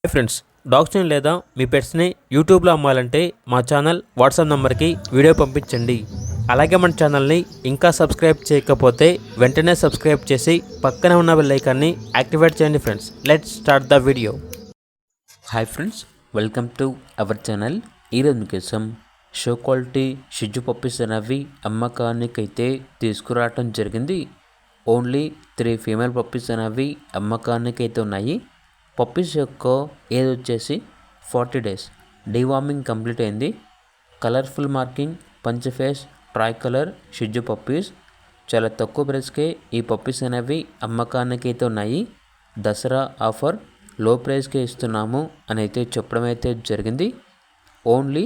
Hi friends, డాగ్స్ని లేదా మీ పెట్స్ని యూట్యూబ్లో అమ్మాలంటే మా ఛానల్ వాట్సాప్ నెంబర్కి వీడియో పంపించండి. అలాగే మన ఛానల్ని ఇంకా సబ్స్క్రైబ్ చేయకపోతే వెంటనే సబ్స్క్రైబ్ చేసి పక్కనే ఉన్న బెల్ ఐకాన్ని యాక్టివేట్ చేయండి. Friends, let's start the video. Hi friends, welcome to our channel. ఈరోజు మీకోసం షో క్వాలిటీ షిజు పప్పీస్ అనేవి అమ్మకానికైతే తీసుకురావటం జరిగింది. ఓన్లీ 3 ఫీమేల్ పప్పీస్ అనేవి అమ్మకానికైతే ఉన్నాయి. పప్పీస్ యొక్క ఏజ్ వచ్చేసి 40 డేస్. డీవార్మింగ్ కంప్లీట్ అయింది. Colourful marking, punch face, tri colour షిజు పప్పీస్. చాలా తక్కువ ప్రైస్కే ఈ పప్పీస్ అనేవి అమ్మకానికైతే ఉన్నాయి. దసరా ఆఫర్ లో ప్రైస్కే ఇస్తున్నాము అని అయితే చెప్పడం అయితే జరిగింది. ఓన్లీ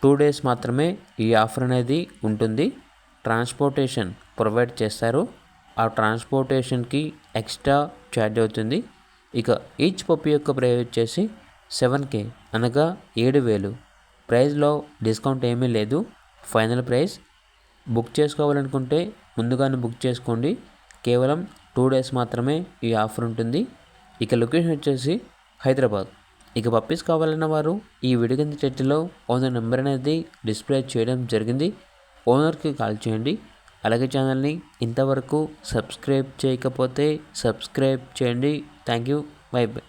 2 డేస్ మాత్రమే ఈ ఆఫర్ అనేది ఉంటుంది. ట్రాన్స్పోర్టేషన్ ప్రొవైడ్ చేస్తారు. ఆ ట్రాన్స్పోర్టేషన్కి ఎక్స్ట్రా ఛార్జ్ అవుతుంది. ఇక ఈచ్ పప్పీ యొక్క ప్రైస్ వచ్చేసి 7K అనగా 7,000. ప్రైస్లో డిస్కౌంట్ ఏమీ లేదు. Final price. బుక్ చేసుకోవాలనుకుంటే ముందుగానే బుక్ చేసుకోండి. కేవలం 2 డేస్ మాత్రమే ఈ ఆఫర్ ఉంటుంది. ఇక లొకేషన్ వచ్చేసి హైదరాబాద్. ఇక పప్పీస్ కావాలన్న వారు ఈ వీడియో కింద టైటిల్లో ఓనర్ నెంబర్ అనేది డిస్ప్లే చేయడం జరిగింది. ఓనర్కి కాల్ చేయండి. అలాగే ఛానల్ని ఇంతవరకు సబ్స్క్రైబ్ చేయకపోతే సబ్స్క్రైబ్ చేయండి. Thank you. By by.